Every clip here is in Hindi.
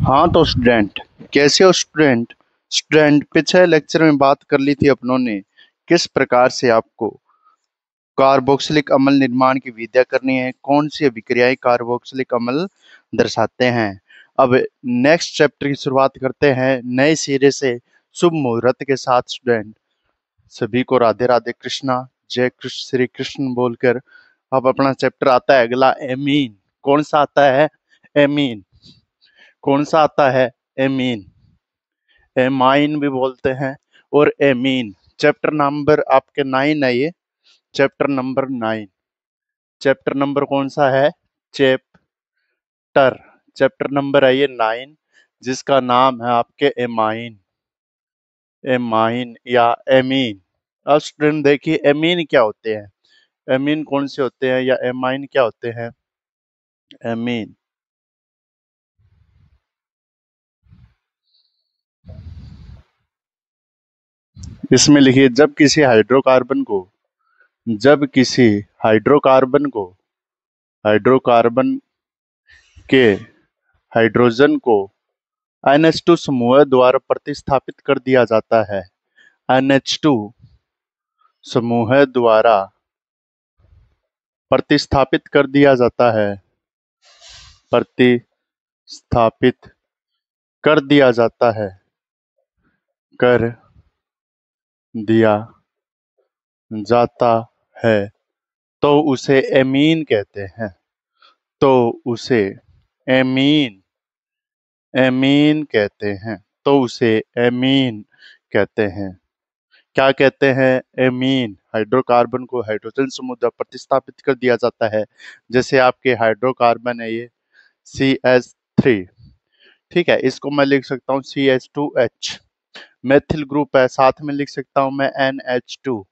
हाँ तो स्टूडेंट, कैसे हो स्टूडेंट? स्टूडेंट, पिछले लेक्चर में बात कर ली थी अपनों ने किस प्रकार से आपको कार्बोक्सिलिक अम्ल निर्माण की विधिया करनी है, कौन सी अभिक्रियाएं कार्बोक्सिलिक अम्ल दर्शाते हैं। अब नेक्स्ट चैप्टर की शुरुआत करते हैं नए सिरे से, शुभ मुहूर्त के साथ। स्टूडेंट सभी को राधे राधे कृष्णा, जय कृष्ण श्री कृष्ण बोलकर अब अपना चैप्टर आता है अगला, एमीन। कौन सा आता है? एमीन। कौन सा आता है? एमीन। एमाइन भी बोलते हैं और एमीन। चैप्टर नंबर आपके 9 है ये, चैप्टर नंबर 9। चैप्टर नंबर कौन सा है? चैप्टर चैप्टर नंबर है ये 9, जिसका नाम है आपके एमाइन। एमाइन या एमीन। अब स्टूडेंट देखिए, एमीन क्या होते हैं, एमीन कौन से होते हैं या एमाइन क्या होते हैं। एमीन इसमें लिखिए, जब किसी हाइड्रोकार्बन को हाइड्रोकार्बन के हाइड्रोजन को NH2 समूह द्वारा प्रतिस्थापित कर दिया जाता है। NH2 समूह द्वारा प्रतिस्थापित कर दिया जाता है। प्रतिस्थापित कर दिया जाता है। कर दिया जाता है तो उसे एमीन कहते हैं। तो उसे एमीन एमीन कहते हैं। तो उसे एमीन कहते हैं। क्या कहते हैं? एमीन। हाइड्रोकार्बन को हाइड्रोजन समूह द्वारा प्रतिस्थापित कर दिया जाता है। जैसे आपके हाइड्रोकार्बन है ये CH3, ठीक है, इसको मैं लिख सकता हूँ CH2H। मेथिल ग्रुप है, साथ में लिख सकता हूँ मैं NH2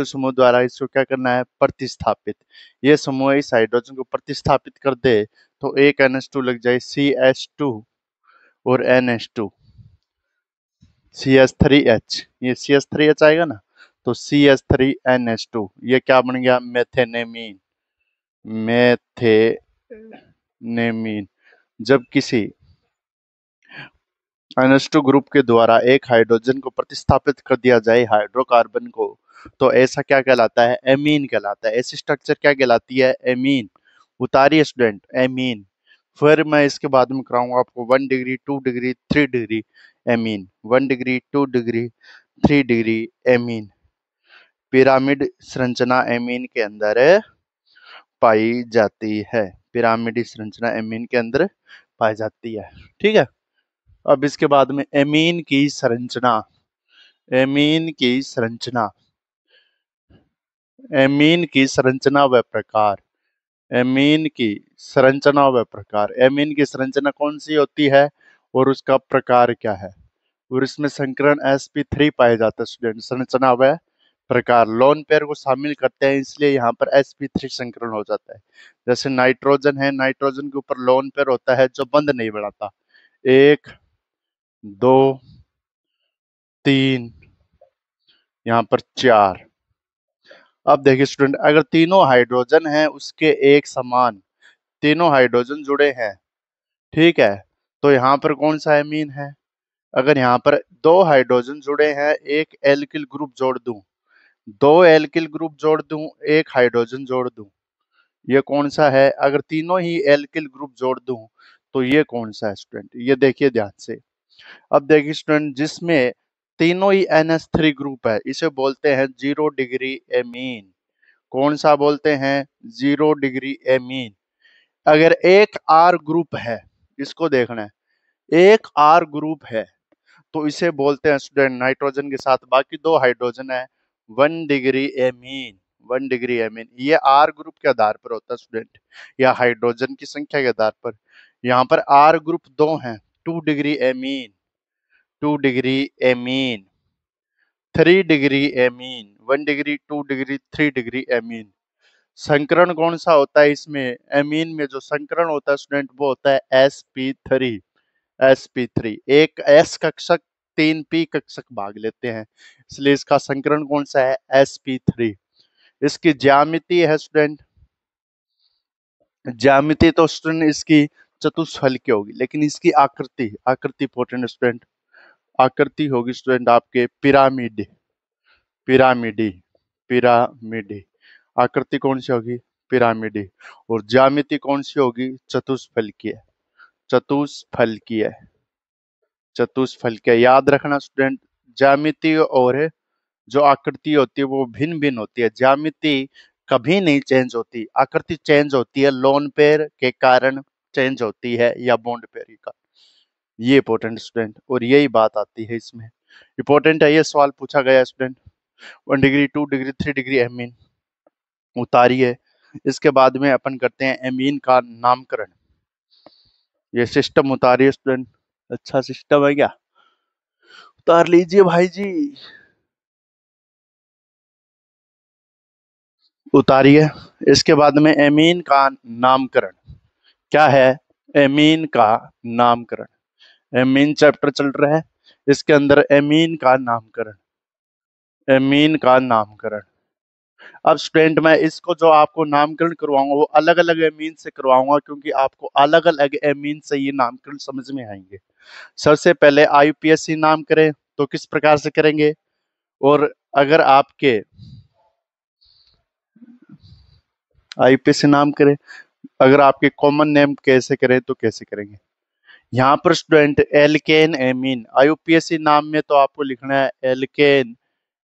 समूह द्वारा इसको क्या करना है? प्रतिस्थापित। ये समूह इस हाइड्रोजन को प्रतिस्थापित कर दे तो एक NH2 लग जाए, CH2 और NH2, CH3H। ये CH3H आएगा ना, तो CH3NH2, ये क्या बन गया? मेथेनेमीन। मेथेनेमीन। जब किसी NH2 ग्रुप के द्वारा एक हाइड्रोजन को प्रतिस्थापित कर दिया जाए हाइड्रोकार्बन को, तो ऐसा क्या कहलाता है? एमीन कहलाता है। ऐसी स्ट्रक्चर क्या कहलाती है? एमीन। उतारिए स्टूडेंट, एमीन। फिर मैं इसके बाद में कराऊंगा आपको 1 degree, 2 degree, 3 degree amine. 1 degree, 2 degree, 3 degree amine. Pyramid संरचना एमीन के अंदर पाई जाती है। पिरामिड संरचना एमीन के अंदर पाई जाती है, ठीक है। अब इसके बाद में एमीन की संरचना एमीन की संरचना व प्रकार। एमीन की संरचना व प्रकार। एमीन की संरचना कौन सी होती है और उसका प्रकार क्या है? और इसमें संकरण sp3 पाया जाता है स्टूडेंट। संरचना व प्रकार, लोन पेयर को शामिल करते हैं, इसलिए यहाँ पर sp3 संकरण हो जाता है। जैसे नाइट्रोजन है, नाइट्रोजन के ऊपर लोन पेयर होता है जो बंध नहीं बढ़ाता। 1 2 3, यहाँ पर 4। अब देखिए स्टूडेंट, अगर तीनों हाइड्रोजन हैं उसके एक समान, तीनों हाइड्रोजन जुड़े हैं, ठीक है, तो यहाँ पर कौन सा एमीन है? अगर यहाँ पर दो हाइड्रोजन जुड़े हैं, एक एल्किल ग्रुप जोड़ दूं, दो एल्किल ग्रुप जोड़ दूं, एक हाइड्रोजन जोड़ दूं, ये कौन सा है? अगर तीनों ही एल्किल ग्रुप जोड़ दूं तो ये कौन सा है स्टूडेंट? ये देखिए ध्यान से। अब देखिए स्टूडेंट, जिसमें तीनों ही NH3 ग्रुप है, इसे बोलते हैं 0 डिग्री एमीन। कौन सा बोलते हैं? 0 डिग्री एमीन। अगर एक R ग्रुप है, इसको देखना है, एक R ग्रुप है तो इसे बोलते हैं स्टूडेंट, नाइट्रोजन के साथ बाकी दो हाइड्रोजन है, 1 डिग्री एमीन। 1 डिग्री एमीन ये R ग्रुप के आधार पर होता है स्टूडेंट, या हाइड्रोजन की संख्या के आधार पर। यहाँ पर R ग्रुप 2 है, 2 degree amine, 2 degree amine, 3 degree amine, 1 degree, 2 degree, 3 degree amine. संकरण कौन सा होता है इसमें? एमीन में जो संकरण होता है स्टूडेंट वो होता है sp3। sp3 एक s कक्षक 3 p कक्षक भाग लेते हैं, इसलिए इसका संकरण कौन सा है? sp3। इसकी ज्यामिति है स्टूडेंट, ज्यामिति तो स्टूडेंट इसकी चतुष्फलकीय होगी, लेकिन इसकी आकृति आकृति इंपॉर्टेंट स्टूडेंट, आकृति होगी स्टूडेंट आपके पिरामिड, पिरामिडी, पिरामिडी। आकृति कौन सी होगी? पिरामिडी। और ज्यामिति कौन सी होगी? चतुष्फलकीय, चतुष्फलकीय, चतुष्फलकीय। याद रखना स्टूडेंट, ज्यामिति और जो आकृति होती है वो भिन्न भिन्न होती है। ज्यामिति कभी नहीं चेंज होती, आकृति चेंज होती है, लोन पेयर के कारण चेंज होती है या बॉन्ड पेयर का। ये इंपॉर्टेंट स्टूडेंट, और यही बात आती है इसमें, इंपॉर्टेंट है। ये सवाल पूछा गया student, 1 degree 2 degree 3 degree amine उतारिए। इसके बाद में अपन करते हैं एमीन का नामकरण। ये सिस्टम उतारिए स्टूडेंट, अच्छा सिस्टम है क्या? उतार लीजिए भाई जी, उतारिए। इसके बाद में एमीन का नामकरण क्या है? एमीन का नामकरण, एमीन चैप्टर चल रहा है, इसके अंदर एमीन का नामकरण, एमीन का नामकरण। अब स्टूडेंट मैं इसको जो आपको नामकरण करवाऊंगा वो अलग अलग एमीन से करवाऊंगा, क्योंकि आपको अलग अलग एमीन से ये नामकरण समझ में आएंगे। सबसे पहले आईयूपीएसी नाम करें तो किस प्रकार से करेंगे, और अगर आपके आईयूपीएसी नाम करें, अगर आपके कॉमन नेम कैसे करें तो कैसे करेंगे। यहाँ पर स्टूडेंट एल्केन एमीन, आईयूपीएसी नाम में तो आपको लिखना है एल्केन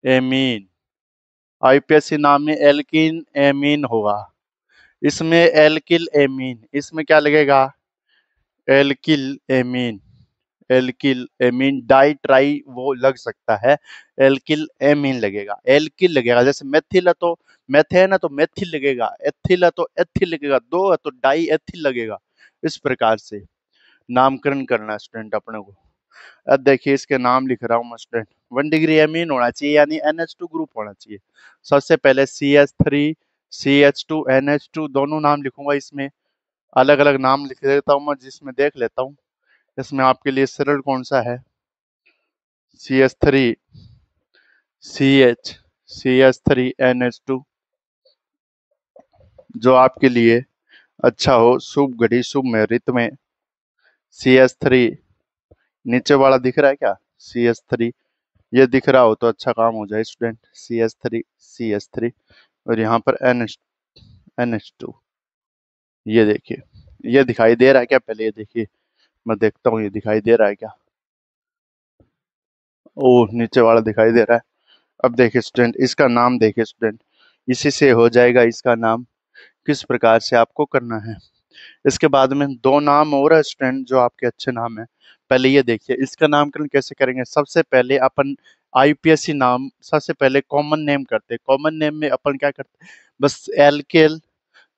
एमीन, आईयूपीएसी नाम में एल्किन एमीन होगा। इसमें एल्किल एमीन, इसमें क्या लगेगा? Alkyl amine, alkyl amine, di tri वो लग सकता है, एल्किल एमीन लगेगा, एल्किल लगेगा। जैसे मेथिल है तो मेथेन है तो मेथिल लगेगा, एथिल है तो एथिल लगेगा, दो है तो डाई एथिल लगेगा। इस प्रकार से नामकरण करना है स्टूडेंट अपने को। अब देखिए इसके नाम लिख रहा हूँ मैं स्टूडेंट। 1 डिग्री एमीन होना चाहिए, यानी NH2 ग्रुप होना चाहिए। सबसे पहले CH3 CH2 NH2 दोनों नाम लिखूंगा, इसमें अलग अलग नाम लिख देता हूँ मैं, जिसमें देख लेता हूँ इसमें आपके लिए सरल कौन सा है। CH3 CH3 NH2 जो आपके लिए अच्छा हो, शुभ घड़ी शुभ मुहूर्त में। CH3 नीचे वाला दिख रहा है क्या? CH3 ये दिख रहा हो तो अच्छा काम हो जाए स्टूडेंट। CH3 और यहाँ पर NH2, ये देखिए, ये दिखाई दे रहा है क्या? पहले ये देखिए, मैं देखता हूँ ये दिखाई दे रहा है क्या। ओह, नीचे वाला दिखाई दे रहा है। अब देखिए स्टूडेंट, इसका नाम देखिए स्टूडेंट, इसी से हो जाएगा इसका नाम। किस प्रकार से आपको करना है। इसके बाद में दो नाम और है स्टूडेंट जो आपके अच्छे नाम है। पहले ये देखिए इसका नामकरण कैसे करेंगे। सबसे पहले अपन आईपीएससी नाम सबसे पहले कॉमन नेम करते हैं। कॉमन नेम में अपन क्या करते हैं, बस एल्किल,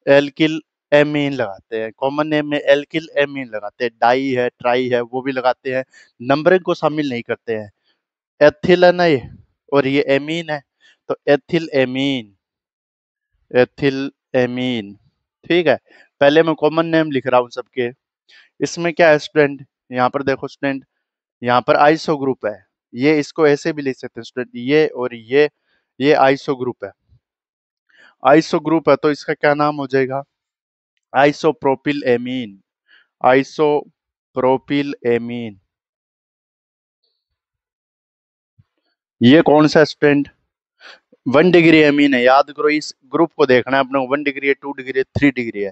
एल्किल एमीन लगाते हैं। कॉमन नेम में एल्किल एमीन लगाते हैं। डाई है, ट्राई है, वो भी लगाते हैं, नंबरिंग को शामिल नहीं करते हैं। एथिल है ना ये, और ये एमीन है, तो एथिल एमीन, एथिल एमीन। ठीक है, पहले मैं कॉमन नेम लिख रहा हूँ सबके। इसमें क्या है स्टूडेंट, यहाँ पर देखो स्टूडेंट, यहाँ पर आइसो ग्रुप है। ये इसको ऐसे भी लिख सकते हैं स्टूडेंट, ये और ये आइसो ग्रुप है। आइसो ग्रुप है तो इसका क्या नाम हो जाएगा? Isopropyl amine, isopropyl amine. ये कौन सा स्टूडेंट? 1 डिग्री एमीन है। याद करो, इस ग्रुप को देखना है अपने को। 1 डिग्री है, 2 डिग्री है, 3 डिग्री है।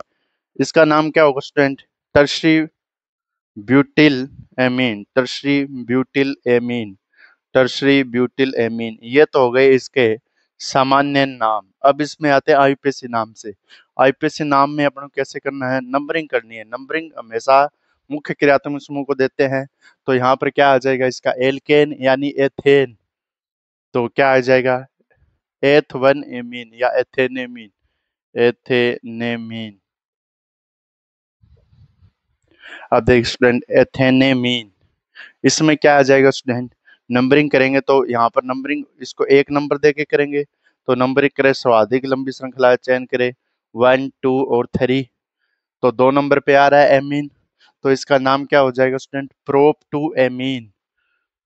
इसका नाम क्या होगा student? Tertiary butyl amine, tertiary butyl amine, tertiary butyl amine. ये तो हो गए इसके सामान्य नाम। अब इसमें आते हैं आईपीएससी नाम से। आईपीएससी नाम में अपन को कैसे करना है, नंबरिंग करनी है। नंबरिंग हमेशा मुख्य क्रियात्मक समूह को देते हैं। तो यहाँ पर क्या आ जाएगा इसका? एल्केन यानी एथेन, तो क्या आ जाएगा? एथ 1 एमीन या एथेनेमीन, एथेनेमीन। अब देख स्टूडेंट, एथेनेमीन, इसमें क्या आ जाएगा स्टूडेंट? नंबरिंग करेंगे तो यहाँ पर नंबरिंग इसको 1 नंबर दे के करेंगे। तो नंबरिंग करें, सर्वाधिक लंबी श्रृंखला चयन करें, 1 2 और 3। तो 2 नंबर पे आ रहा है एमीन, तो इसका नाम क्या हो जाएगा student? Prop two amine.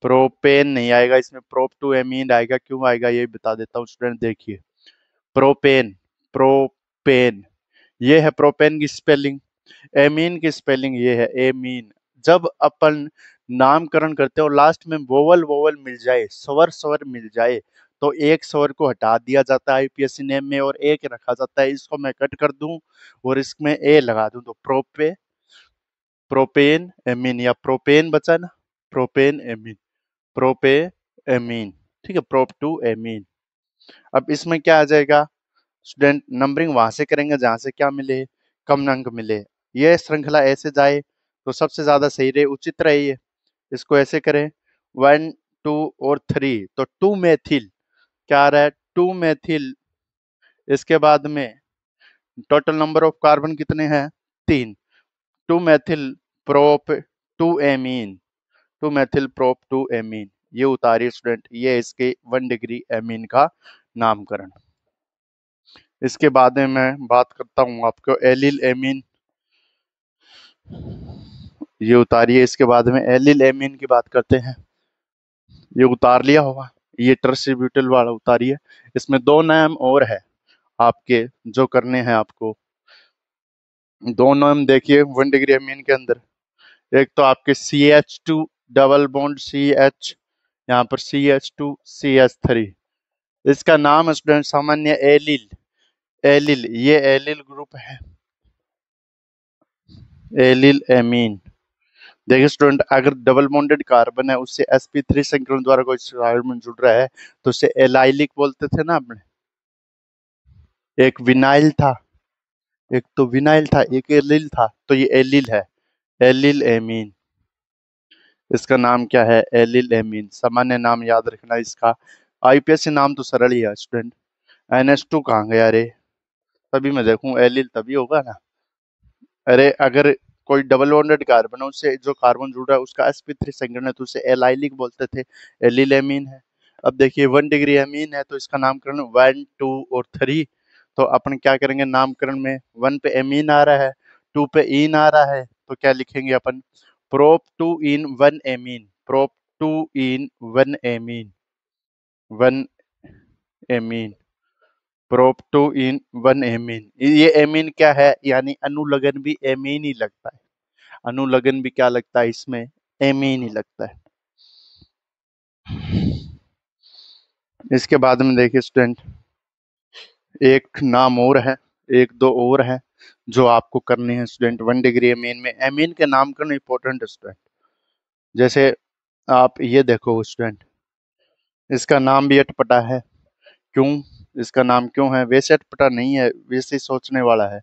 Propane नहीं आएगा इसमें, प्रोप टू एमीन आएगा। क्यों आएगा ये बता देता हूँ स्टूडेंट, देखिए। प्रोपेन, प्रोपेन, ये है प्रोपेन की स्पेलिंग। एमीन की स्पेलिंग ये है, एमीन। जब अपन नामकरण करते हैं और लास्ट में वोवल वोवल मिल जाए, स्वर स्वर मिल जाए, तो एक स्वर को हटा दिया जाता है आईपीएससी नेम में और एक रखा जाता है। इसको मैं कट कर दूं और इसमें ए लगा दूं तो प्रोपेन एमीन, या प्रोपेन बचा ना, प्रोपेन एमीन, प्रोपे एमीन। ठीक है, प्रोप टू एमीन। अब इसमें क्या आ जाएगा स्टूडेंट, नंबरिंग वहां से करेंगे जहां से क्या मिले, कम अंक मिले। ये श्रृंखला ऐसे जाए तो सबसे ज्यादा सही रहे, उचित रहे ये। इसको ऐसे करें 1 2 और 3, तो 2 मेथिल क्या आ रहा है, 2 मेथिल। इसके बाद में टोटल नंबर ऑफ कार्बन कितने हैं, 3। 2 methyl prop 2 amine, 2 methyl prop 2 amine. ये उतारिए स्टूडेंट, ये इसके 1 डिग्री एमीन का नामकरण। इसके बाद में मैं बात करता हूँ आपको एलिल एमीन। ये उतारिए, इसके बाद में एलिल एमीन की बात करते हैं। ये उतार लिया होगा, ये ट्रांसब्यूटल वाला उतारिए। इसमें 2 नाम और है आपके जो करने हैं आपको। 2 नाम देखिए 1 डिग्री एमीन के अंदर। एक तो आपके CH2 डबल बॉन्ड CH, यहाँ पर CH2CH3। इसका नाम स्टूडेंट सामान्य एलिल, एलिल, ये एलिल ग्रुप है, एलिल एमीन। देखिए स्टूडेंट, अगर डबल बॉन्डेड कार्बन है उससे sp3 संकरण द्वारा कोई कार्बन जुड़ रहा है तो उसे एलाइलिक बोलते थे ना आपने। एक विनाइल था, एक तो विनाइल था, एक एलिल था, तो ये एलिल है, एलिल एमीन। इसका नाम क्या है, एलिल एमीन। सामान्य नाम याद रखना इसका। आईपीएससी नाम तो सरल ही है स्टूडेंट। NH2 कहाँ गया रे, तभी मैं देखूं एलिल तभी होगा ना। अरे अगर कोई डबल बॉन्डेड कार्बन है उससे जो कार्बन जुड़ रहा है उसका sp3 संकरण है तो उसे एलाइलिक बोलते थे, एलिल एमीन है। अब देखिए 1 डिग्री एमीन है तो इसका नामकरण 1 2 और 3। तो अपन क्या करेंगे, नामकरण में 1 पे एमीन आ रहा है, 2 पे इन आ रहा है, तो क्या लिखेंगे अपन, प्रोप 2 इन 1 एमीन, प्रोप 2 इन 1 एमीन, 1 एमीन, प्रोप 2 इन 1 एमीन। ये एमीन क्या है, यानी अनुलग्न भी एमीन ही लगता है, अनुलग्न भी क्या लगता है इसमें, एमीन ही लगता है। इसके बाद में देखिए स्टूडेंट, एक नाम और है, एक दो और है जो आपको करने हैं स्टूडेंट 1 डिग्री एमीन में। एमीन के नामकरण इंपॉर्टेंट है स्टूडेंट। जैसे आप ये देखो स्टूडेंट, इसका नाम भी अटपटा है। क्यों, इसका नाम क्यों है, वैसे अटपटा नहीं है, वैसे ही सोचने वाला है।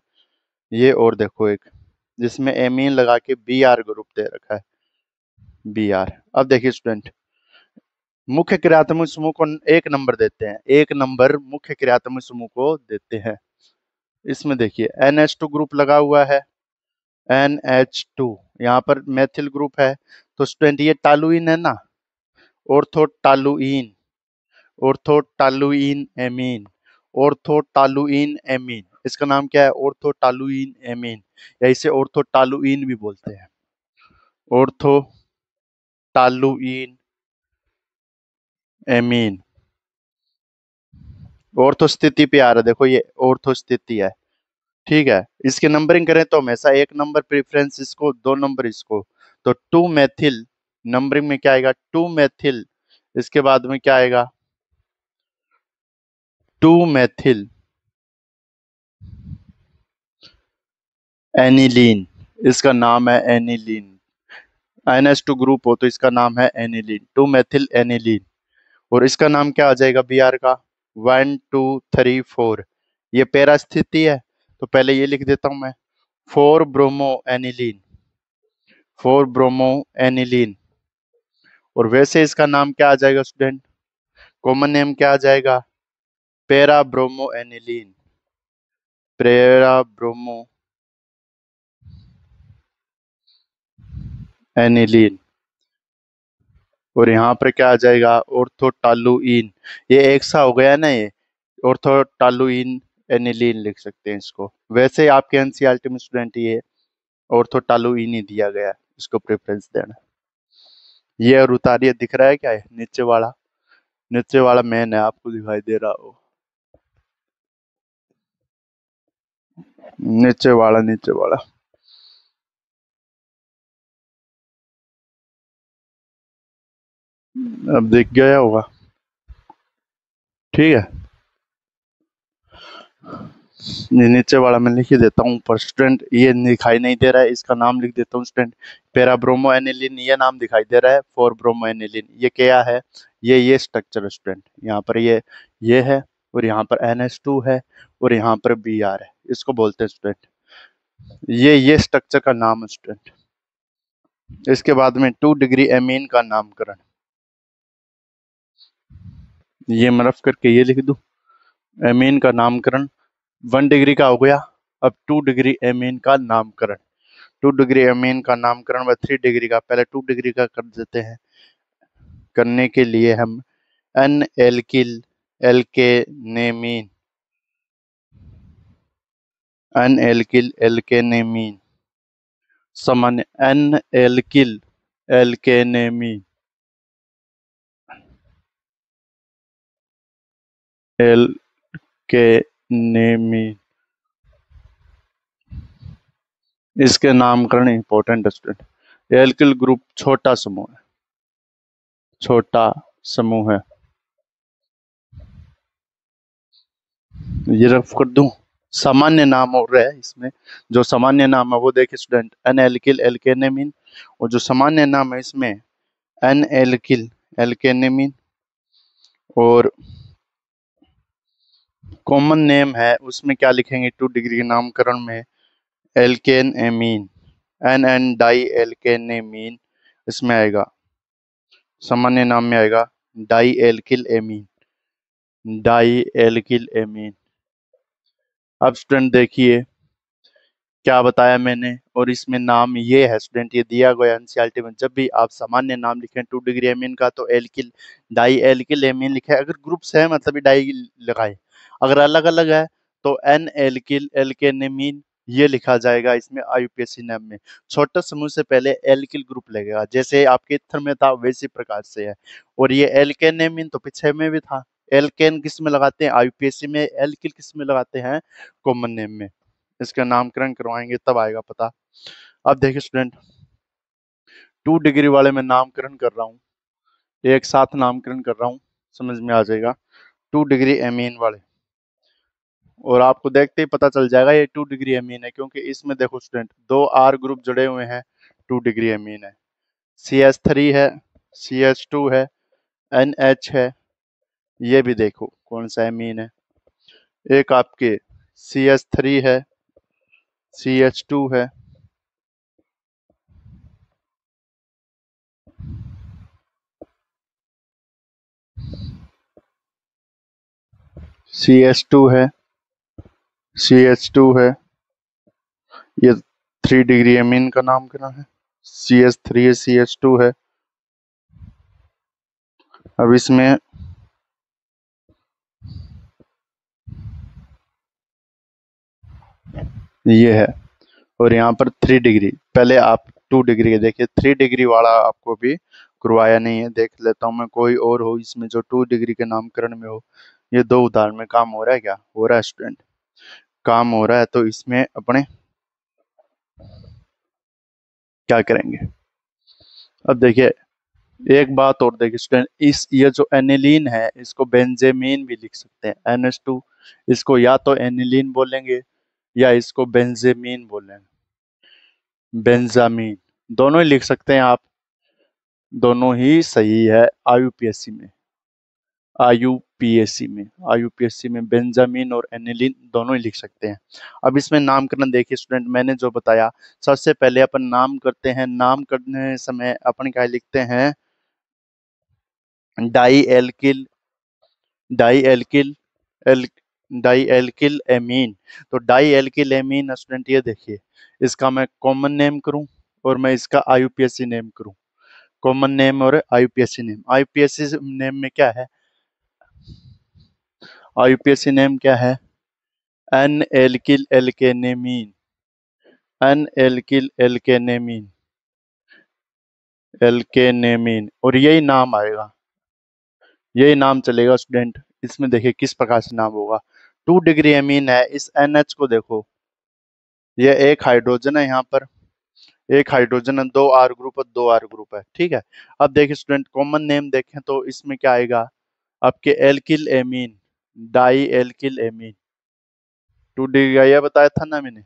ये और देखो एक जिसमें एमीन लगा के BR ग्रुप दे रखा है, BR। अब देखिए स्टूडेंट, मुख्य क्रियात्मक समूह को 1 नंबर देते हैं, 1 नंबर मुख्य क्रियात्मक समूह को देते हैं। इसमें देखिए NH2 ग्रुप लगा हुआ है, NH2 यहाँ पर मेथिल ग्रुप है। तो स्टूडेंट ये टालुइन है ना, ऑर्थोटालुइन, ऑर्थोटालुइन एमीन, ऑर्थोटालुइन एमीन। इसका नाम क्या है, ऑर्थोटालुइन एमीन, या इसे ऑर्थोटालुइन भी बोलते हैं, ऑर्थोटालुइन एमीन। ऑर्थो स्थिति पे आ रहा है, देखो ये ऑर्थो स्थिति है। ठीक है, इसके नंबरिंग करें तो हमेशा 1 नंबर प्रेफरेंस इसको, 2 नंबर इसको। तो 2 मेथिल नंबरिंग में क्या आएगा, 2 मेथिल। इसके बाद में क्या आएगा, 2 मेथिल एनिलीन। इसका नाम है एनिलीन। NH2 ग्रुप हो तो इसका नाम है एनिलीन, 2 मेथिल एनिलीन। और इसका नाम क्या आ जाएगा BR का, 1 2 3 4। ये पैरा स्थिति है तो पहले ये लिख देता हूं मैं, 4 ब्रोमो एनिलीन, 4 ब्रोमो एनिलीन। और वैसे इसका नाम क्या आ जाएगा स्टूडेंट, कॉमन नेम क्या आ जाएगा, para bromo aniline, para bromo aniline. और यहाँ पर क्या आ जाएगा, ऑर्थोटालुइन। ये एक सा हो गया ना ये, ऑर्थोटालुइन एनिलीन लिख सकते हैं इसको। वैसे आपके एनसीईआरटी में स्टूडेंट ये ऑर्थोटालुइन ही दिया गया है, इसको प्रेफरेंस देना। ये और उतारिए, दिख रहा है क्या है नीचे वाला, नीचे वाला मेन है, आपको दिखाई दे रहा हो, नीचे वाला, नीचे वाला। अब दिख गया होगा। ठीक है, ये नीचे वाला मैं लिख ही देता हूँ पर स्टूडेंट ये दिखाई नहीं दे रहा है, इसका नाम लिख देता हूँ स्टूडेंट। पैरा ब्रोमो एनिलीन ये नाम दिखाई दे रहा है, फोर ब्रोमो एनिलीन ये क्या है? ये स्ट्रक्चर स्टूडेंट, यहाँ पर ये है, और यहाँ पर NH2 है, और यहाँ पर Br है, इसको बोलते हैं स्टूडेंट, ये स्ट्रक्चर का नाम है स्टूडेंट। इसके बाद में 2 डिग्री एमीन का नामकरण, ये मैं रफ करके ये लिख दूं, एमीन का नामकरण 1 डिग्री का हो गया। अब 2 डिग्री एमीन का नामकरण, 2 डिग्री एमीन का नामकरण व 3 डिग्री का, पहले 2 डिग्री का कर देते हैं। करने के लिए हम एन एल्किल एल्केनेमीन, एन एल्किल एल्केनेमीन सामान्य एन एल्किल एल्केनेमीन एल्केनेमीन, इसके नामकरण इंपॉर्टेंट स्टूडेंट। एल्किल ग्रुप छोटा समूह है, छोटा समूह है, ये रफ कर दूं। सामान्य नाम और है इसमें, जो सामान्य नाम है वो देखिए स्टूडेंट, एन एल्किल एल्केनेमीन, और जो सामान्य नाम है इसमें एन एल्किल एल्केनेमीन, और कॉमन नेम है उसमें क्या लिखेंगे 2 डिग्री के नामकरण में, alkane amine, N di alkanamine इसमें आएगा, सामान्य नाम में आएगा di alkyl amine, di alkyl amine. अब स्टूडेंट देखिए क्या बताया मैंने, और इसमें नाम ये है स्टूडेंट, ये दिया गया एनसीईआरटी में, जब भी आप सामान्य नाम लिखें 2 डिग्री एमीन का तो एल्किल डाई एल्किल एमीन लिखे, अगर ग्रुप्स है मतलब डाई लगाए, अगर अलग अलग है तो एन एल्किल एल्केनेमीन ये लिखा जाएगा इसमें आईयूपीएसी नाम में। छोटे समूह से पहले एल्किल ग्रुप लगेगा, जैसे आपके इथर में था वैसी प्रकार से है, और ये एल्केनेमीन तो पीछे में भी था। एल्केन किस में लगाते हैं? आईयूपीएसी में। एल्किल किस में लगाते हैं? कॉमन नेम में। इसका नामकरण करवाएंगे तब आएगा पता। अब देखिए स्टूडेंट, 2 डिग्री वाले में नामकरण कर रहा हूँ, एक साथ नामकरण कर रहा हूँ, समझ में आ जाएगा 2 डिग्री एमीन वाले, और आपको देखते ही पता चल जाएगा ये 2 डिग्री एमीन है, क्योंकि इसमें देखो स्टूडेंट 2 R ग्रुप जुड़े हुए हैं, 2 डिग्री एमीन है। CH3 है, CH2 है, NH है, ये भी देखो कौन सा एमीन है। एक आपके CH3 है, CH2 है, CH2 है, CH2 है, ये 3 डिग्री एमीन का नामकरण है। CH3 है, CH2 है। अब इसमें ये है, और यहाँ पर 3 डिग्री, पहले आप 2 डिग्री के देखिए, 3 डिग्री वाला आपको भी करवाया नहीं है, देख लेता हूँ मैं कोई और हो इसमें जो 2 डिग्री के नामकरण में हो। ये 2 उदाहरण में काम हो रहा है, क्या हो रहा है स्टूडेंट? काम हो रहा है, तो इसमें अपने क्या करेंगे? अब देखिए एक बात और देखिए स्टूडेंट, इस ये जो एनिलीन है इसको बेंजेमीन भी लिख सकते हैं, NH2, इसको या तो एनिलीन बोलेंगे या इसको बेंजेमीन बोलेंगे, बेंजामीन, दोनों ही लिख सकते हैं आप, दोनों ही सही है आईयूपीएससी में। आईयूपीएससी में, आईयूपीएससी में बेंजामिन और एनिलीन दोनों ही लिख सकते हैं। अब इसमें नामकरण देखिए स्टूडेंट, मैंने जो बताया, सबसे पहले अपन नाम करते हैं, नाम करने समय अपन क्या लिखते हैं? डाई एल्किल, डाई एल्किल एल डाई एल्किल एमीन। तो डाई एल्किल एमीन स्टूडेंट ये देखिए, इसका मैं कॉमन नेम करूं और मैं इसका आईयूपीएससी नेम करूं, कॉमन नेम और आईयूपीएससी नेम। आईयूपीएससी नेम में क्या है? आईयूपीएससी नेम क्या है? एन एल्किल एल्केनेमीन, एन एल्किल एल्केनेमीन, एल्केनेमीन, और यही नाम आएगा, यही नाम चलेगा स्टूडेंट। इसमें देखिए किस प्रकार से नाम होगा, 2 डिग्री एमीन है, इस NH को देखो, ये एक हाइड्रोजन है यहाँ पर, एक हाइड्रोजन है, दो आर ग्रुप और दो आर ग्रुप है, ठीक है। अब देखिए स्टूडेंट, कॉमन नेम देखें तो इसमें क्या आएगा आपके, alkyl amine, di alkyl amine. 2 degree का यह बताया था ना मैंने,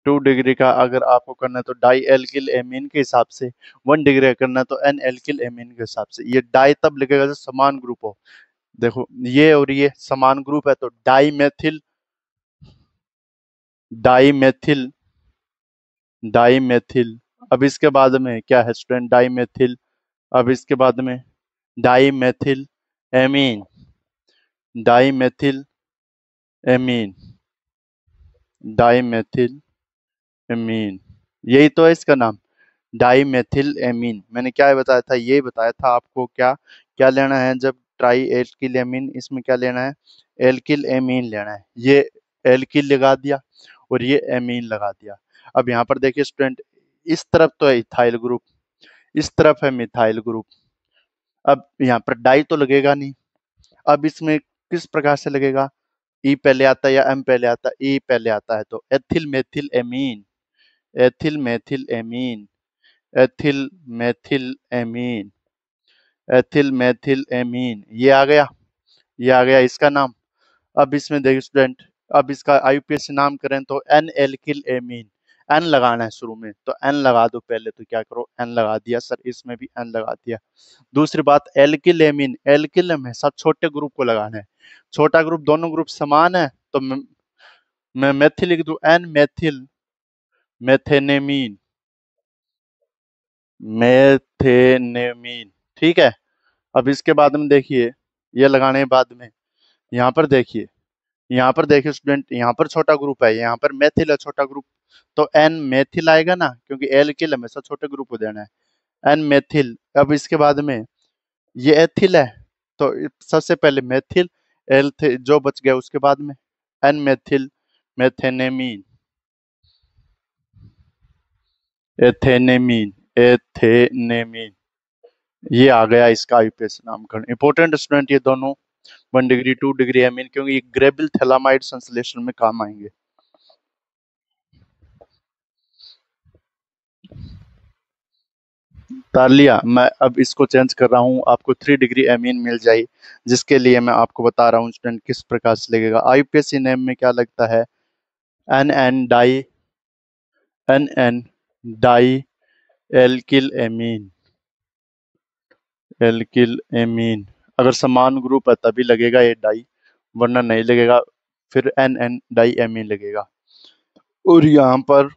2 डिग्री का अगर आपको करना है तो डाई एल्किल एमीन के हिसाब से, 1 डिग्री का करना है तो एन एल्किल एमीन के हिसाब से। ये डाई तब लिखेगा जब समान ग्रुप हो। देखो ये और ये समान ग्रुप है तो di methyl, di methyl, di methyl. अब इसके बाद में क्या है स्टूडेंट, डाई मेथिल। अब इसके बाद में di methyl amine, di methyl amine, di methyl amine, यही तो है इसका नाम, डाई मेथिल एमीन। मैंने क्या बताया था, ये बताया था आपको क्या क्या लेना है जब ट्राई एल्किल एमीन, इसमें क्या लेना है, एल्किल एमीन लेना है। ये एल्किल लगा दिया और ये एमीन लगा दिया। अब यहाँ पर देखिए स्टूडेंट, इस तरफ तो है इथाइल ग्रुप, इस तरफ है मिथाइल ग्रुप। अब यहाँ पर डाई तो लगेगा नहीं, अब इसमें किस प्रकार से लगेगा, ई पहले आता है या एम पहले आता है, ई पहले आता है तो ethyl methyl amine, ethyl methyl amine, ethyl methyl amine, ethyl methyl amine, ये आ गया, ये आ गया इसका नाम। अब इसमें देखिए स्टूडेंट, अब इसका आईयूपीएसी नाम करें तो एन एल्किल एमीन, एन लगाना है शुरू में तो एन लगा दो पहले, तो क्या करो एन लगा दिया सर, इसमें भी एन लगा दिया। दूसरी बात एल्किल एमीन, एल्किल में सब छोटे ग्रुप को लगाना है, छोटा ग्रुप दोनों ग्रुप समान है तो मैं मेथिल लिख दूं, एन मेथिल मेथेनेमीन, मेथेनेमीन, ठीक है। अब इसके बाद में देखिए, ये लगाने के बाद में यहाँ पर देखिए, यहाँ पर देखिए स्टूडेंट, यहाँ पर छोटा ग्रुप है, यहाँ पर मेथिल है छोटा ग्रुप, तो एन मेथिल आएगा ना, क्योंकि एल्किल हमेशा छोटे ग्रुप को देना है, एन मेथिल। अब इसके बाद में ये एथिल है तो सबसे पहले मेथिल, एल जो बच गया उसके बाद में एन मेथिल मेथेनेमीन, एथेनेमीन, एथेनेमीन, ये आ गया इसका आईयूपीएसी नामकरण। इंपॉर्टेंट स्टूडेंट ये दोनों, 1 डिग्री 2 डिग्री एमीन, क्योंकि ये ग्रेबिल थैलामाइड संश्लेषण में काम आएंगे। उतार लिया, मैं अब इसको चेंज कर रहा हूँ, आपको 3 डिग्री एमीन मिल जाए, जिसके लिए मैं आपको बता रहा हूँ स्टूडेंट किस प्रकार से लगेगा। आईयूपीएसी नेम में क्या लगता है, N N di, N N di alkyl amine, alkyl amine. अगर समान ग्रुप है तभी लगेगा ये डाई, वरना नहीं लगेगा, फिर एन एन डाई एमीन लगेगा। और यहाँ पर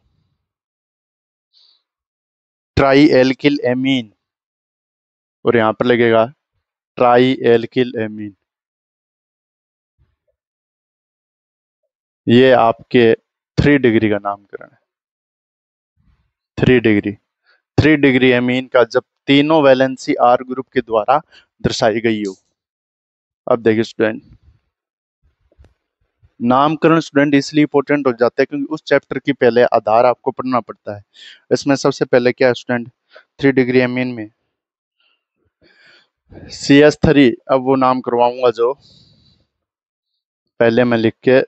ट्राई एल्किल एमीन, और यहाँ पर लगेगा ट्राई एल्किल एमीन। ये आपके 3 डिग्री का नामकरण है, 3 डिग्री, 3 डिग्री एमीन का जब तीनों वैलेंसी आर ग्रुप के द्वारा दर्शाई गई हो। अब देखिए स्टूडेंट, नामकरण स्टूडेंट इसलिए इंपॉर्टेंट हो जाता है क्योंकि उस चैप्टर की पहले आधार आपको पढ़ना पड़ता है। इसमें सबसे पहले क्या है स्टूडेंट, 3 डिग्री एमीन में CH3, अब वो नाम करवाऊंगा जो पहले मैं लिख के,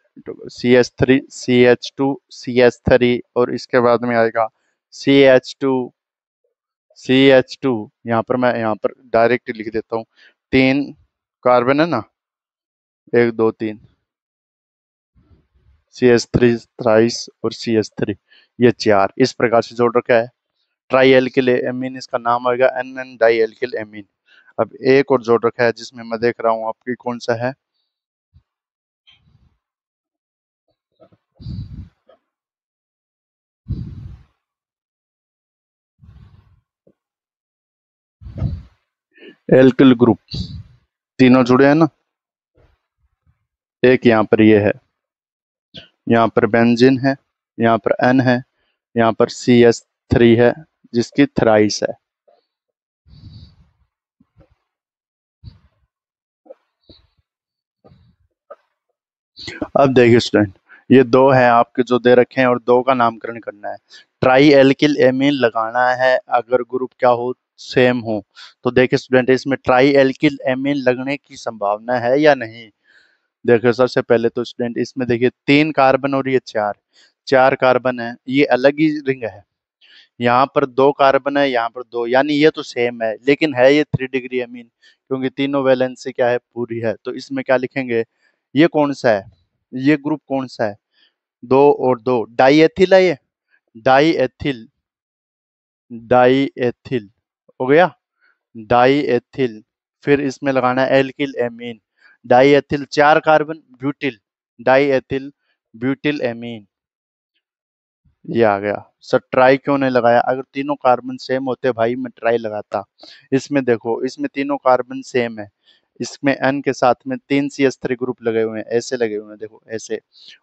CH3, CH2, CH3, और इसके बाद में आएगा CH2, CH2। यहाँ पर मैं यहाँ पर डायरेक्ट लिख देता हूँ, 3 कार्बन है ना, 1 2 3, CH3 थ्राइस और CH3, ये 4 इस प्रकार से जोड़ रखा है। ट्राई एल्किल एमीन इसका नाम आएगा, N N di alkyl amine. अब एक और जोड़ रखा है जिसमें मैं देख रहा हूँ आपकी कौन सा है, एल्किल ग्रुप, तीनों जुड़े हैं ना। एक यहाँ पर ये है, यहाँ पर बेंजीन है, यहाँ पर एन है, यहाँ पर CH3 है जिसकी थ्राइस है। अब देखिए स्टूडेंट, ये दो हैं आपके जो दे रखे हैं और दो का नामकरण करना है। ट्राई एल्किल एमीन लगाना है अगर ग्रुप क्या हो, सेम हो। तो देखिए स्टूडेंट, इसमें ट्राई एल्किल एमीन लगने की संभावना है या नहीं। देखिए सबसे पहले तो स्टूडेंट इसमें देखिए 3 कार्बन और ये 4 कार्बन है, ये अलग ही रिंग है, यहाँ पर 2 कार्बन है, यहाँ पर 2, यानी ये तो सेम है, लेकिन है ये 3 डिग्री अमीन, क्योंकि तीनों वैलेंसी क्या है, पूरी है। तो इसमें क्या लिखेंगे, ये कौन सा है, ये ग्रुप कौन सा है, 2 और 2 डाई एथिल है ये, डाई एथिल, डाई एथिल हो गया, डाई एथिल। फिर इसमें लगाना है alkyl amine, die ethyl 4 carbon, butyl, die ethyl butyl amine, ये आ गया। सर ट्राई क्यों नहीं लगाया, अगर तीनों कार्बन सेम होते भाई मैं ट्राई लगाता। इसमें देखो, इसमें तीनों कार्बन सेम है, इसमें एन के साथ में 3 CH3 ग्रुप लगे हुए हैं, ऐसे लगे हुए हैं, देखो ऐसे,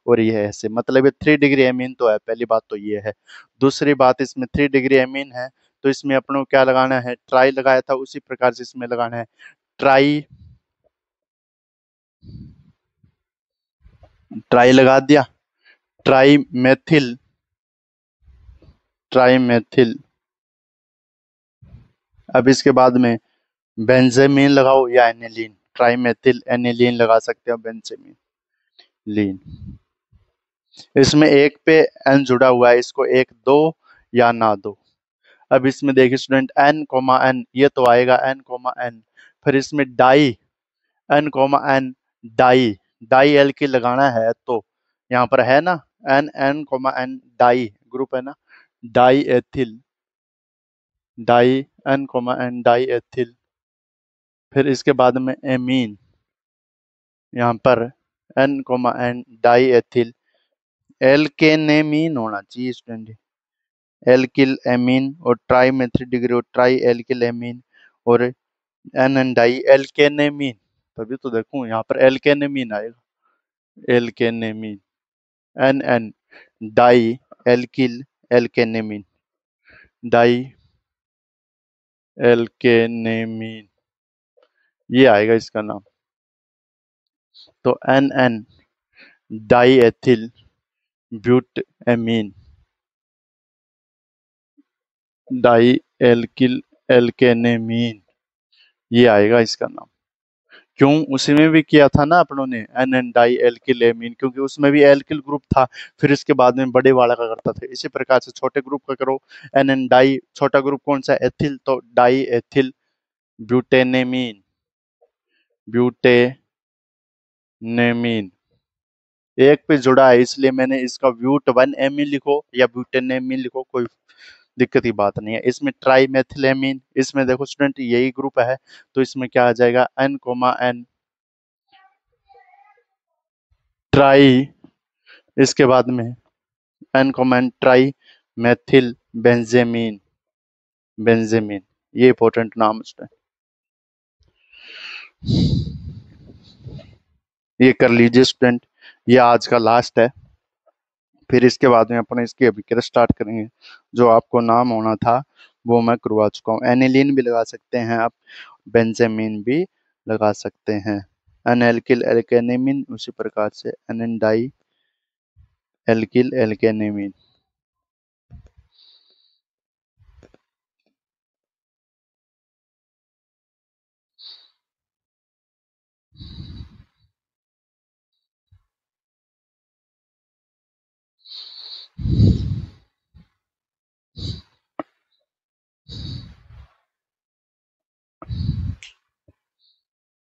और ये है ऐसे, मतलब ये 3 डिग्री एमीन तो है, पहली बात तो ये है। दूसरी बात, इसमें 3 डिग्री एमीन है, तो इसमें अपनों को क्या लगाना है, ट्राई लगाया था, उसी प्रकार से इसमें लगाना है ट्राई, ट्राई लगा दिया, ट्राई मेथिल, ट्राई मेथिल। अब इसके बाद में बेंजेमीन लगाओ या एनिलीन, ट्राइमेथिल एनिलीन लगा सकते हो, बेंजेमीन लीन। इसमें एक पे एन जुड़ा हुआ है, इसको एक दो या ना दो। अब इसमें देखिए स्टूडेंट, एन कोमा एन, ये तो आएगा एन कोमा एन। फिर इसमें di, N comma N, di, di L की लगाना है तो यहाँ पर है ना, N N comma N di group है ना, di ethyl, di N comma N di ethyl. फिर इसके बाद में एमीन, यहाँ पर N comma N di ethyl, alkanamine होना चाहिए स्टूडेंट, एल्किल एमीन, और ट्राई में 3 डिग्री और ट्राई एल्किल एमीन, और एन एन डाई एल्केनेमीन। तभी तो देखूं यहाँ पर एल्केनेमीन आएगा, alkanamine, N N di alkyl alkanamine, di alkanamine, ये आएगा इसका नाम। तो N N di ethyl butanamine, di alkyl alkanamine, ये आएगा इसका नाम। क्यों, उसी में भी किया था ना अपनों ने N N di alkyl amine, क्योंकि उसमें भी एल्किल ग्रुप था, फिर इसके बाद में बड़े वाला का करता था। इसी प्रकार से छोटे ग्रुप का करो, एन एन डाई, छोटा ग्रुप कौन सा, एथिल, तो डाई एथिल ब्यूटेनेमीन, ब्यूटेनेमीन। एक पे जुड़ा है इसलिए मैंने इसका ब्यूट 1 एमीन लिखो या ब्यूटेनेमीन लिखो, कोई दिक्कत की बात नहीं है। इसमें ट्राई मेथिलेमीन, इसमें देखो स्टूडेंट यही ग्रुप है, तो इसमें क्या आ जाएगा, एन कोमा एन ट्राई, इसके बाद में N comma N tri methyl benzenamine, benzenamine, ये इंपॉर्टेंट नाम है स्टूडेंट, ये कर लीजिए स्टूडेंट, ये आज का लास्ट है। फिर इसके बाद में अपन इसकी अभिक्रिया स्टार्ट करेंगे, जो आपको नाम होना था वो मैं करवा चुका हूँ। एनिलीन भी लगा सकते हैं आप, बेंजामीन भी लगा सकते हैं, अनएल्किल एल्केनेमीन, उसी प्रकार से एनेंडाई एल्किल एल्केनेमीन।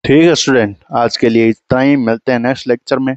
ठीक है स्टूडेंट, आज के लिए इतना ही, मिलते हैं नेक्स्ट लेक्चर में।